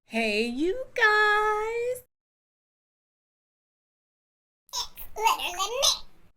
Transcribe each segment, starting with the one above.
Hey, you guys!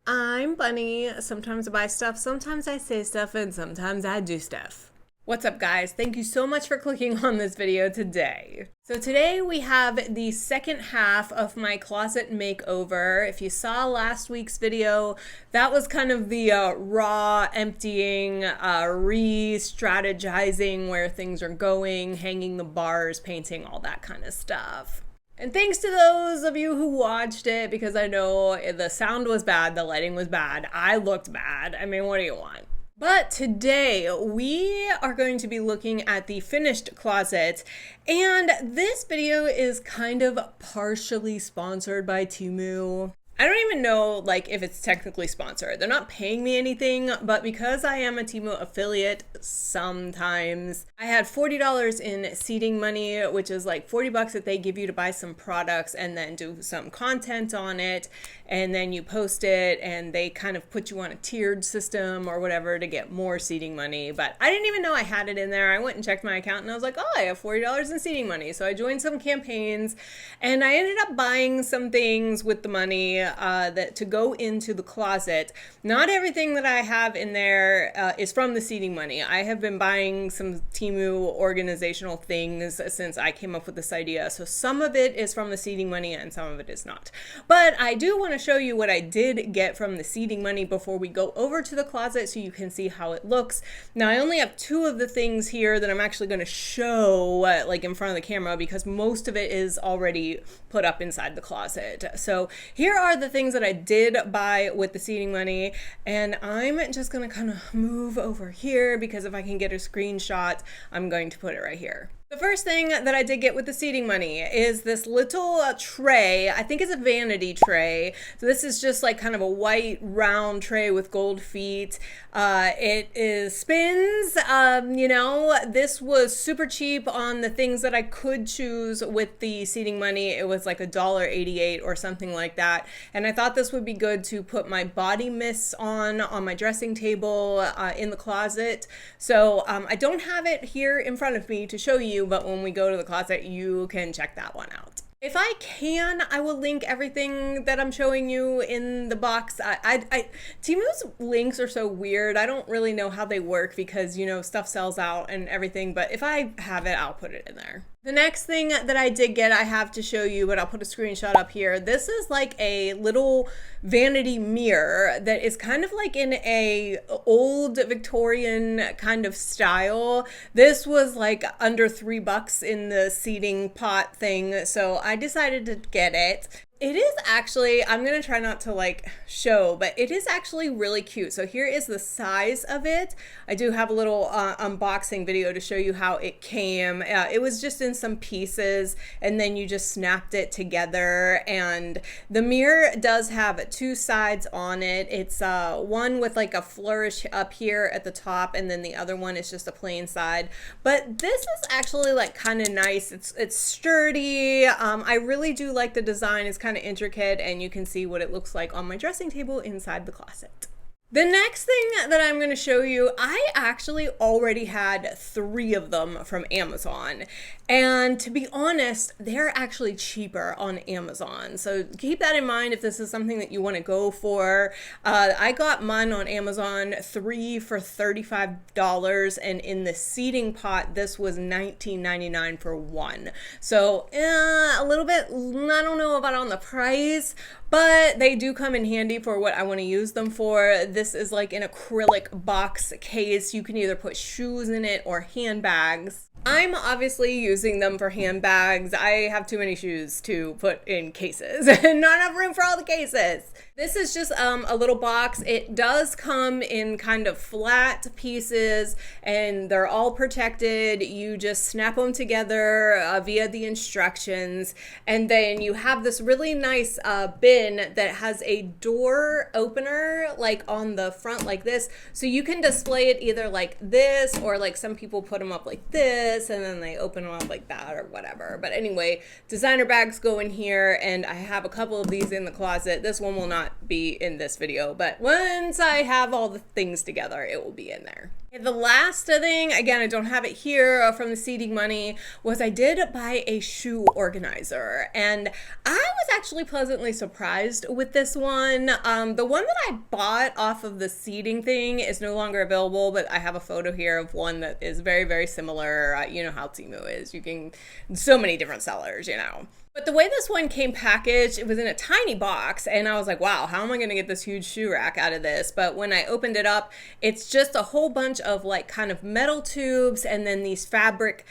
I'm Bunny. Sometimes I buy stuff, sometimes I say stuff, and sometimes I do stuff. What's up, guys? Thank you so much for clicking on this video today. So today we have the second half of my closet makeover. If you saw last week's video, that was kind of the raw emptying, re-strategizing where things are going, hanging the bars, painting, all that kind of stuff. And thanks to those of you who watched it, because I know the sound was bad, the lighting was bad, I looked bad. I mean, what do you want? But today we are going to be looking at the finished closet, and this video is kind of partially sponsored by Temu. I don't even know if it's technically sponsored. They're not paying me anything, but because I am a Temu affiliate, sometimes I had $40 in seeding money, which is like 40 bucks that they give you to buy some products and then do some content on it, and then you post it and they kind of put you on a tiered system or whatever to get more seeding money. But I didn't even know I had it in there. I went and checked my account and I was like, oh, I have $40 in seeding money. So I joined some campaigns and I ended up buying some things with the money that to go into the closet. Not everything that I have in there is from the seeding money. I have been buying some Temu organizational things since I came up with this idea. So some of it is from the seeding money and some of it is not. But I do want to show you what I did get from the seeding money before we go over to the closet so you can see how it looks. Now I only have two of the things here that I'm actually going to show like in front of the camera because most of it is already put up inside the closet. So here are the things that I did buy with the seeding money, and I'm just gonna kind of move over here because if I can get a screenshot, I'm going to put it right here. The first thing that I did get with the seeding money is this little tray. I think it's a vanity tray. So this is just like kind of a white round tray with gold feet. It is spins. You know, this was super cheap on the things that I could choose with the seeding money. It was like $1.88 or something like that. And I thought this would be good to put my body mists on my dressing table in the closet. So I don't have it here in front of me to show you, but when we go to the closet, you can check that one out. If I can, I will link everything that I'm showing you in the box. Temu's links are so weird. I don't really know how they work because, you know, stuff sells out and everything, but if I have it, I'll put it in there. The next thing that I did get, I have to show you, but I'll put a screenshot up here. This is like a little vanity mirror that is kind of like in a old Victorian kind of style. This was like under $3 in the seeding pot thing, so I decided to get it. It is actually, I'm going to try not to show, but it is actually really cute. So here is the size of it. I do have a little unboxing video to show you how it came. It was just in some pieces and then you just snapped it together. And the mirror does have two sides on it. It's one with like a flourish up here at the top and then the other one is just a plain side. But this is actually like kind of nice. It's sturdy. I really do like the design. It's kind of intricate and you can see what it looks like on my dressing table inside the closet. The next thing that I'm going to show you, I actually already had 3 of them from Amazon. And to be honest, they're actually cheaper on Amazon. So keep that in mind if this is something that you want to go for. I got mine on Amazon 3 for $35. And in the seeding pot, this was $19.99 for 1. So a little bit, I don't know about on the price, but they do come in handy for what I want to use them for. This is like an acrylic box case. You can either put shoes in it or handbags. I'm obviously using them for handbags. I have too many shoes to put in cases and not enough room for all the cases. This is just a little box. It does come in kind of flat pieces and they're all protected. You just snap them together via the instructions. And then you have this really nice bin that has a door opener like on the front like this. So you can display it either like this or like some people put them up like this. this, and then they open them up like that or whatever. But anyway, designer bags go in here, and I have a couple of these in the closet. This one will not be in this video, but once I have all the things together, it will be in there. The last thing, again, I don't have it here from the seeding money, was I did buy a shoe organizer, and I was actually pleasantly surprised with this one. The one that I bought off of the seeding thing is no longer available, but I have a photo here of one that is very, very similar. You know how Temu is. You can, so many different sellers, you know. But the way this one came packaged, it was in a tiny box, and I was like, wow, how am I gonna get this huge shoe rack out of this? But when I opened it up, it's just a whole bunch of like kind of metal tubes and then these fabric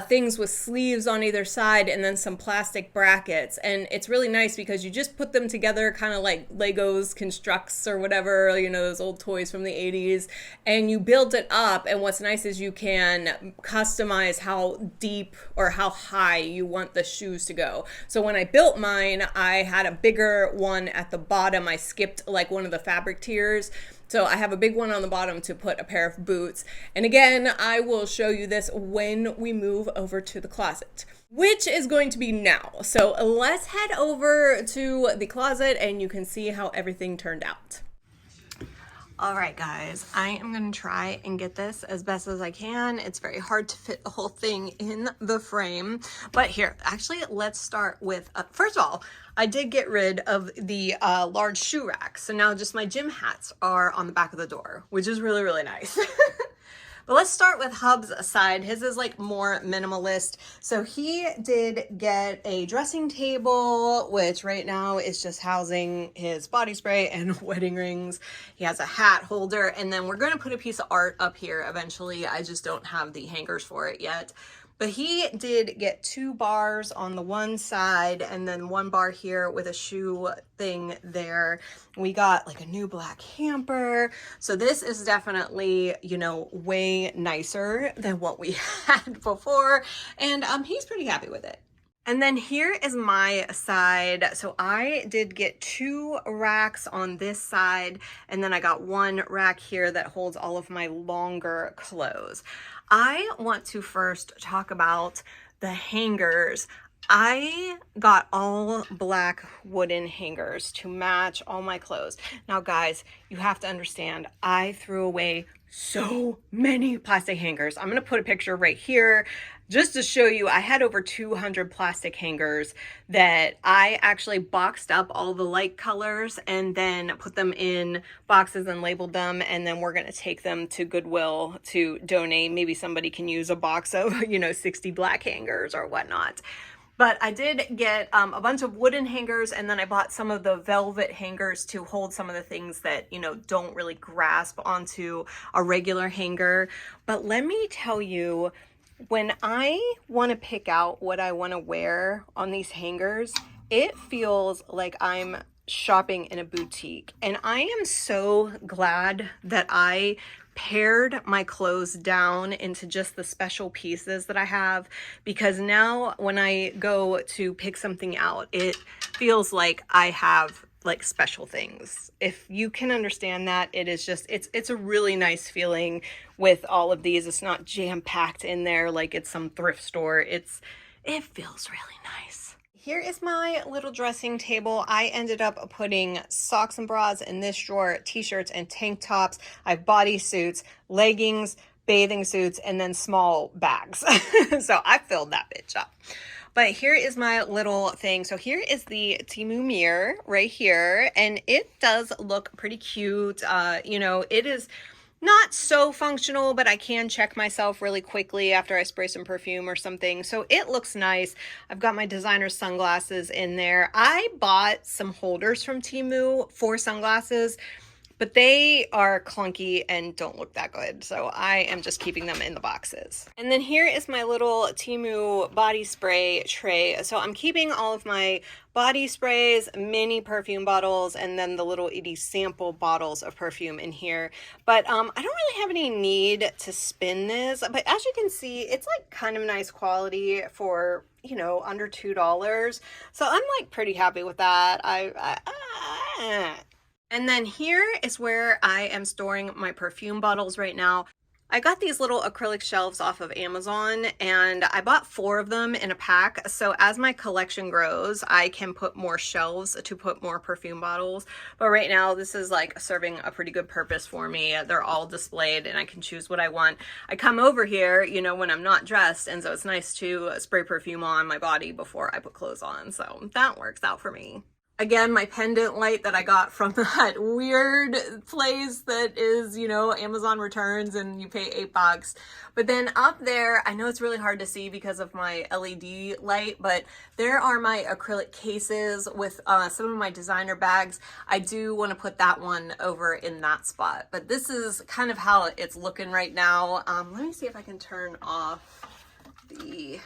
things with sleeves on either side, and then some plastic brackets. And it's really nice because you just put them together kind of like Legos Constructs or whatever, you know, those old toys from the 80s, and you build it up. And what's nice is you can customize how deep or how high you want the shoes to go. So when I built mine, I had a bigger one at the bottom. I skipped like one of the fabric tiers. So I have a big one on the bottom to put a pair of boots. And again, I will show you this when we move over to the closet, which is going to be now. So let's head over to the closet and you can see how everything turned out. All right, guys, I am gonna try and get this as best as I can. It's very hard to fit the whole thing in the frame, but here, actually, let's start with, first of all, I did get rid of the large shoe rack. So now just my gym hats are on the back of the door, which is really, really nice. But let's start with Hub's side. His is like more minimalist. So he did get a dressing table, which right now is just housing his body spray and wedding rings. He has a hat holder, and then we're going to put a piece of art up here eventually. I just don't have the hangers for it yet. But he did get 2 bars on the one side and then 1 bar here with a shoe thing there. We got like a new black hamper. So this is definitely, you know, way nicer than what we had before. And he's pretty happy with it. And then here is my side. So I did get 2 racks on this side, and then I got 1 rack here that holds all of my longer clothes. I want to first talk about the hangers. I got all black wooden hangers to match all my clothes. Now guys, you have to understand, I threw away so many plastic hangers. I'm gonna put a picture right here just to show you. I had over 200 plastic hangers that I actually boxed up all the light colors and then put them in boxes and labeled them, and then we're gonna take them to Goodwill to donate. Maybe somebody can use a box of, you know, 60 black hangers or whatnot. But I did get a bunch of wooden hangers, and then I bought some of the velvet hangers to hold some of the things that, you know, don't really grasp onto a regular hanger. But let me tell you, when I want to pick out what I want to wear on these hangers, it feels like I'm shopping in a boutique. And I am so glad that I pared my clothes down into just the special pieces that I have, because now when I go to pick something out, it feels like I have like special things. If you can understand that, it is just, it's a really nice feeling with all of these. It's not jam-packed in there like it's some thrift store. It feels really nice. Here is my little dressing table. I ended up putting socks and bras in this drawer, t-shirts and tank tops. I have bodysuits, leggings, bathing suits, and then small bags. So I filled that bitch up. But here is my little thing. So here is the Temu mirror right here, and it does look pretty cute. You know, it is not so functional, but I can check myself really quickly after I spray some perfume or something. So it looks nice. I've got my designer sunglasses in there. I bought some holders from Temu for sunglasses, but they are clunky and don't look that good. So I am just keeping them in the boxes. And then here is my little Temu body spray tray. So I'm keeping all of my body sprays, mini perfume bottles, and then the little itty sample bottles of perfume in here. But I don't really have any need to spin this, but as you can see, it's like kind of nice quality for, you know, under $2. So I'm like pretty happy with that. And then here is where I am storing my perfume bottles right now. I got these little acrylic shelves off of Amazon and I bought 4 of them in a pack. So as my collection grows, I can put more shelves to put more perfume bottles. But right now, this is like serving a pretty good purpose for me. They're all displayed and I can choose what I want. I come over here, you know, when I'm not dressed. And so it's nice to spray perfume on my body before I put clothes on. So that works out for me. Again, my pendant light that I got from that weird place that is, you know, Amazon returns and you pay $8. But then up there, I know it's really hard to see because of my LED light, but there are my acrylic cases with some of my designer bags. I do want to put that one over in that spot. But this is kind of how it's looking right now. Let me see if I can turn off the,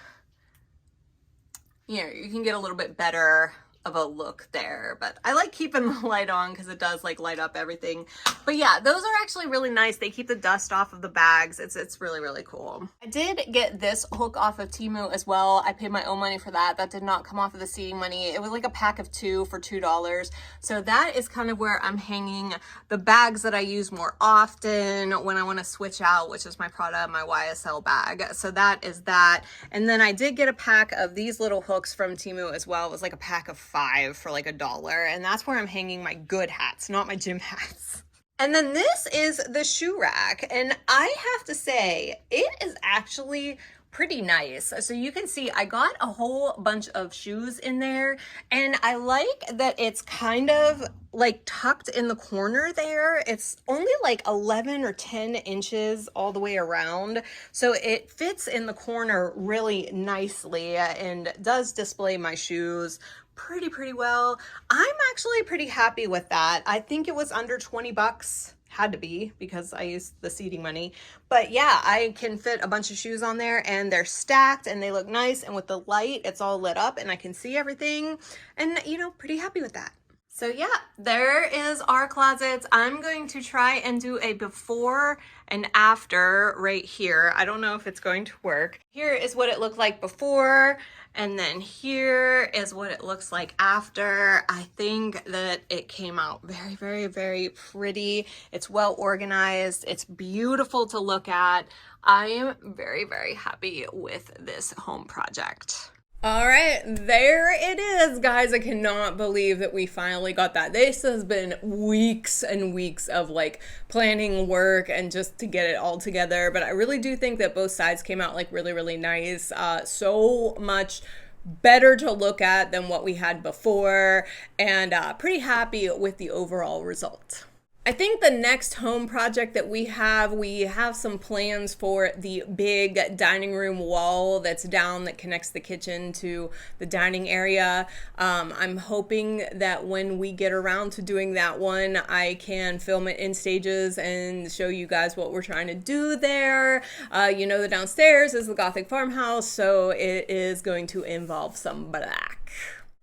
you know, you can get a little bit better of a look there, but I like keeping the light on because it does like light up everything. But yeah, those are actually really nice. They keep the dust off of the bags. It's really, really cool. I did get this hook off of Temu as well. I paid my own money for that. That did not come off of the seating money. It was like a pack of 2 for $2. So that is kind of where I'm hanging the bags that I use more often when I want to switch out, which is my Prada, my YSL bag. So that is that. And then I did get a pack of these little hooks from Temu as well. It was like a pack of 5 for like $1, and that's where I'm hanging my good hats, not my gym hats. And then this is the shoe rack, and I have to say it is actually pretty nice. So you can see I got a whole bunch of shoes in there, and I like that it's kind of like tucked in the corner there. It's only like 11 or 10 inches all the way around, so it fits in the corner really nicely and does display my shoes pretty well. I'm actually pretty happy with that. I think it was under 20 bucks. Had to be because I used the seating money. But yeah, I can fit a bunch of shoes on there and they're stacked and they look nice. And with the light, it's all lit up and I can see everything. And you know, pretty happy with that. So yeah, there is our closets. I'm going to try and do a before and after right here. I don't know if it's going to work. Here is what it looked like before, and then here is what it looks like after. I think that it came out very pretty. It's well organized. It's beautiful to look at. I am very happy with this home project. All right, there it is, guys. I cannot believe that we finally got that. This has been weeks and weeks of like planning work and just to get it all together. But I really do think that both sides came out like really nice. So much better to look at than what we had before, and pretty happy with the overall result. I think the next home project that we have some plans for the big dining room wall that's down that connects the kitchen to the dining area. I'm hoping that when we get around to doing that one, I can film it in stages and show you guys what we're trying to do there. You know, the downstairs is the Gothic farmhouse, so it is going to involve some black.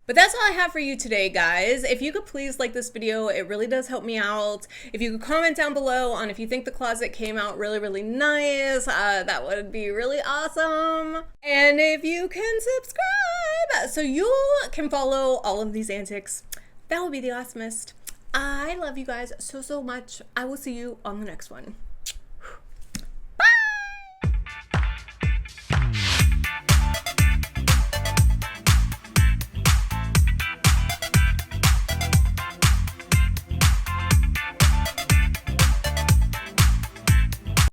But that's all I have for you today, guys. If you could please like this video, it really does help me out. If you could comment down below on if you think the closet came out really nice, that would be really awesome. And if you can subscribe so you can follow all of these antics, that would be the awesomest. I love you guys so much. I will see you on the next one.